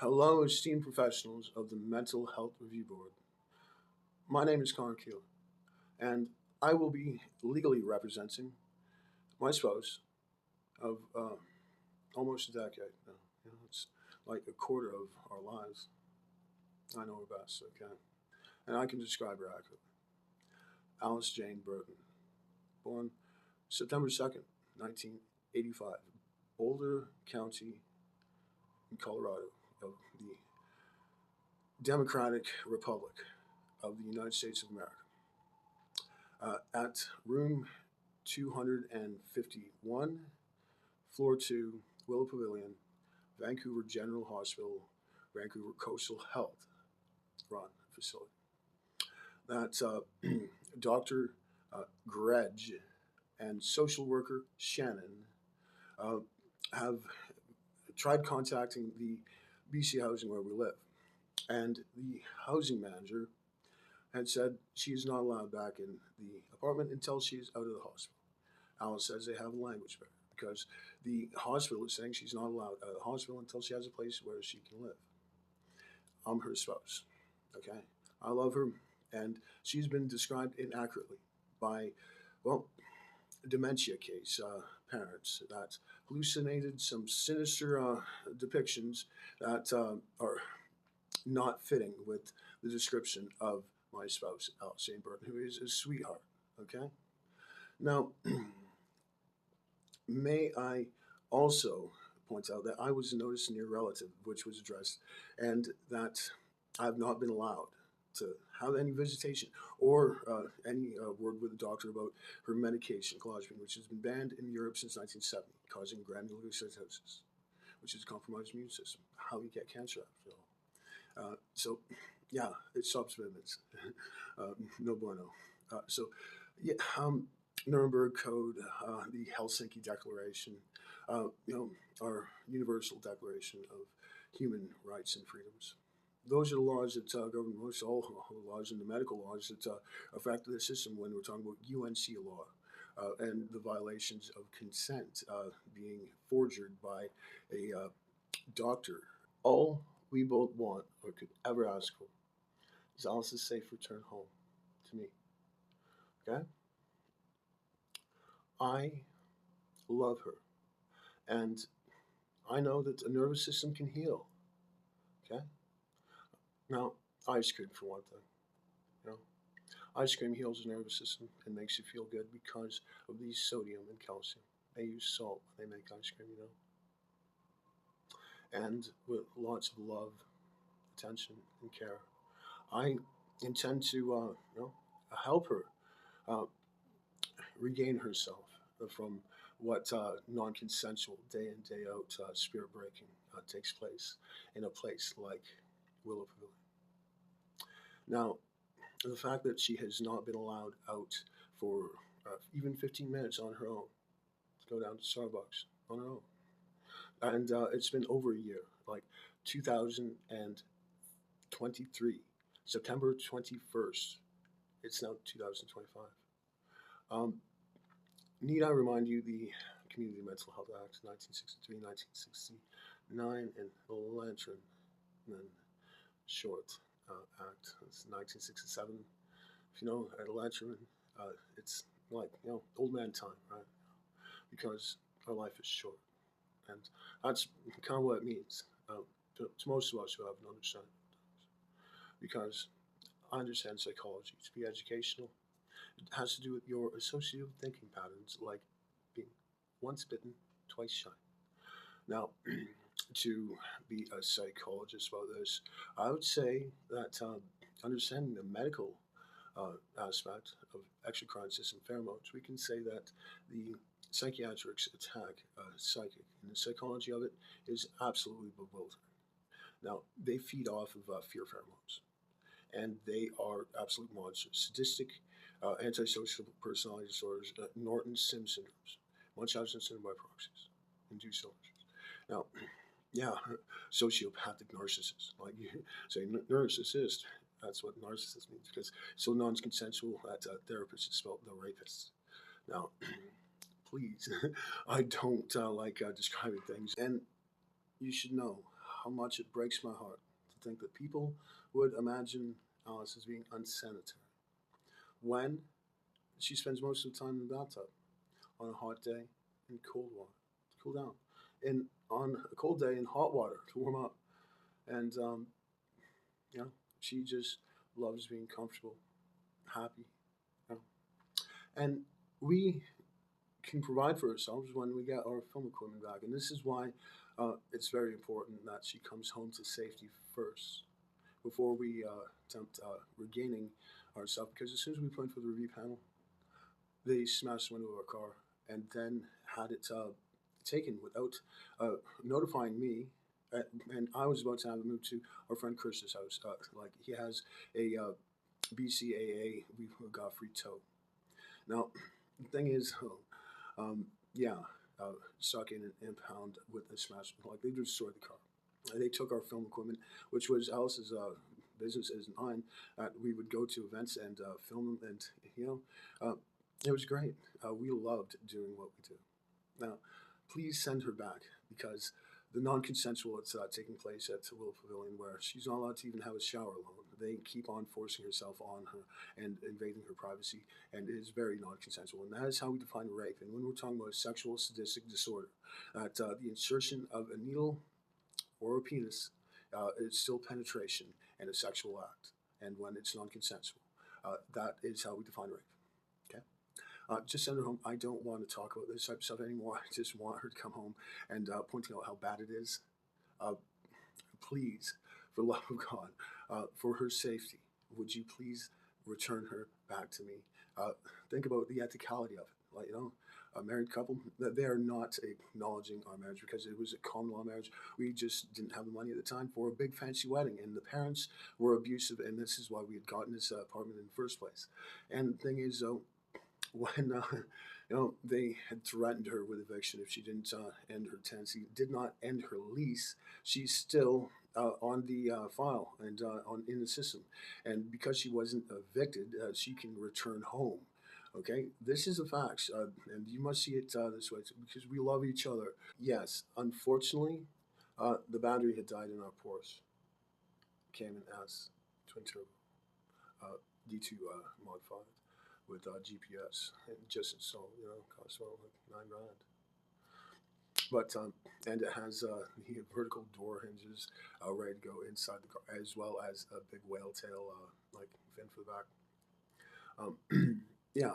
Hello, esteemed professionals of the Mental Health Review Board. My name is Connor Keeler, and I will be legally representing my spouse of almost a decade now. It's like a quarter of our lives. I know her best, okay? And I can describe her accurately. Alice Jane Burton, born September 2nd, 1985, Boulder County in Colorado, of the Democratic Republic of the United States of America. At room 251, floor 2, Willow Pavilion, Vancouver General Hospital, Vancouver Coastal Health run facility. That Dr. Gredge and social worker Shannon have tried contacting the BC Housing where we live. And the housing manager had said she is not allowed back in the apartment until she is out of the hospital. Alice says they have a language barrier because the hospital is saying she's not allowed out of the hospital until she has a place where she can live. I'm her spouse, okay? I love her, and she's been described inaccurately by, well, dementia case parents that hallucinated some sinister depictions that are not fitting with the description of my spouse, Alice Jane Burton, who is a sweetheart, okay? Now, may I also point out that I was noticed near relative, which was addressed, and that I have not been allowed to have any visitation or any word with the doctor about her medication, clozapine, which has been banned in Europe since 1970, causing granulocytosis, which is a compromised immune system. How you get cancer after all. So, yeah, it stops vitamins. No bueno. Nuremberg Code, the Helsinki Declaration, our Universal Declaration of Human Rights and Freedoms. Those are the laws that govern most all laws, and the medical laws that affect the system when we're talking about UNC law and the violations of consent being forged by a doctor. All we both want or could ever ask for is Alice's safe return home to me. Okay? I love her. And I know that the nervous system can heal. Okay? Now, ice cream for one thing. You know, ice cream heals the nervous system and makes you feel good because of the sodium and calcium. They use salt when they make ice cream, and with lots of love, attention, and care. I intend to, help her regain herself from what non-consensual day in, day out spirit breaking takes place in a place like Willow Pavilion. Now, the fact that she has not been allowed out for even 15 minutes on her own to go down to Starbucks on her own. And it's been over a year, like 2023, September 21st. It's now 2025. Need I remind you the Community Mental Health Act, 1963, 1969, and the Lantern and Short Act, it's 1967. If you know, at Lantern, it's like, old man time, right? Because our life is short. And that's kind of what it means to most of us who have an understanding. Because I understand psychology to be educational. It has to do with your associative thinking patterns, like being once bitten, twice shy. Now, to be a psychologist about this, I would say that understanding the medical aspect of exocrine system pheromones, we can say that the psychiatrics attack psychic, and the psychology of it is absolutely bewildering. Now, they feed off of fear pheromones, and they are absolute monsters. Sadistic, antisocial personality disorders, Norton-Sim syndromes, Munchausen syndrome by proxies, induced illnesses. Now, yeah, sociopathic narcissist, like you say, narcissist. That's what narcissist means, because it's so non-consensual that therapists have spelled the rapists. Now, please, I don't like describing things, and you should know how much it breaks my heart to think that people would imagine Alice as being unsanitary when she spends most of the time in the bathtub on a hot day in cold water to cool down, and on a cold day in hot water to warm up. And you know, she just loves being comfortable, happy. You know? And we can provide for ourselves when we get our film equipment back. And this is why it's very important that she comes home to safety first before we attempt regaining our stuff. Because as soon as we went for the review panel, they smashed the window of our car and then had it taken without notifying me. And I was about to have it moved to our friend Chris's house. Like he has a BCAA, we got free tow. Now, the thing is, yeah, stuck in an impound with a smash. Like they destroyed the car. They took our film equipment, which was Alice's business as mine. We would go to events and film them, and it was great. We loved doing what we do. Now, please send her back because the non-consensual that's taking place at Willow Pavilion, where she's not allowed to even have a shower alone. They keep on forcing herself on her and invading her privacy, and it is very non-consensual. And that is how we define rape. And when we're talking about a sexual sadistic disorder, that the insertion of a needle or a penis is still penetration and a sexual act. And when it's non-consensual, that is how we define rape. Okay. Just send her home. I don't want to talk about this type of stuff anymore. I just want her to come home and pointing out how bad it is. Please, for the love of God, for her safety, would you please return her back to me? Think about the ethicality of it. Like, a married couple, that they are not acknowledging our marriage because it was a common law marriage. We just didn't have the money at the time for a big fancy wedding, and the parents were abusive, and this is why we had gotten this apartment in the first place. And the thing is, though, when they had threatened her with eviction if she didn't end her tenancy, did not end her lease, she's still on the file and in the system. And because she wasn't evicted, she can return home. Okay, this is a fact, and you must see it this way because we love each other. Yes, unfortunately, the battery had died in our Porsche. Came in as twin turbo, D2 modified with GPS and just installed. Cost about like $9,000. But and it has the vertical door hinges ready to go inside the car, as well as a big whale tail like fin for the back. Yeah,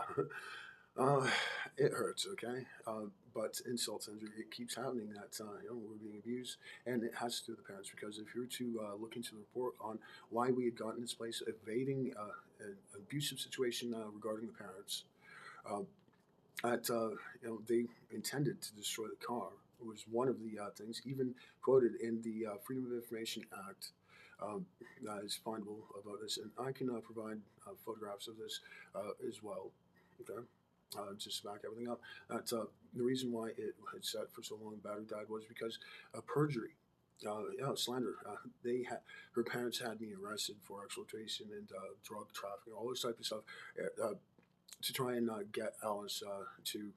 it hurts, okay? But insult to injury, it keeps happening that we're being abused, and it has to do with the parents. Because if you were to look into the report on why we had gotten this place, evading an abusive situation regarding the parents, they intended to destroy the car. It was one of the things, even quoted in the Freedom of Information Act. That is findable about this, and I can provide photographs of this as well. Okay, just to back everything up. That the reason why it had sat for so long, battery died, was because perjury, slander. Her parents had me arrested for exploitation and drug trafficking, all this type of stuff, to try and get Alice to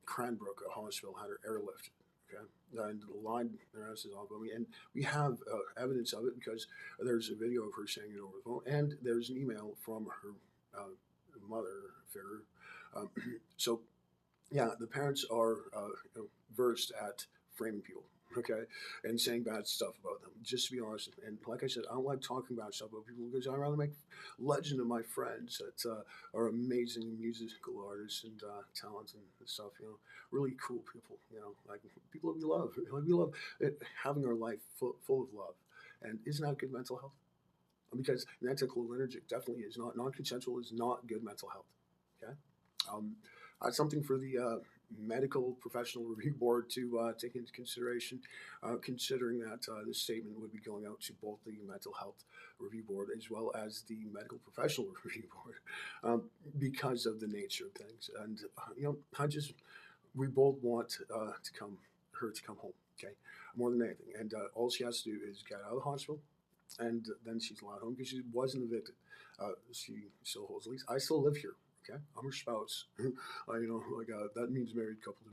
Cranbrook Hospital, had her airlifted. Okay, and lied their asses off on me, and we have evidence of it because there's a video of her saying it over the phone, and there's an email from her mother figure. So, yeah, the parents are versed at framing people, okay, and saying bad stuff about them. Just to be honest, and like I said, I don't like talking about stuff about people because I'd rather make legend of my friends that are amazing musical artists and talents and stuff. Really cool people. Like people that we love. Like we love having our life full of love. And isn't that good mental health? Because anticholinergic definitely is not. Non-consensual is not good mental health. Okay, that's something for the medical professional review board to take into consideration, considering that this statement would be going out to both the mental health review board as well as the medical professional review board, because of the nature of things. And we both want her to come home. Okay, more than anything, and all she has to do is get out of the hospital, and then she's allowed home because she wasn't evicted. She still holds a lease. I still live here. Okay, I'm her spouse. That means married couple.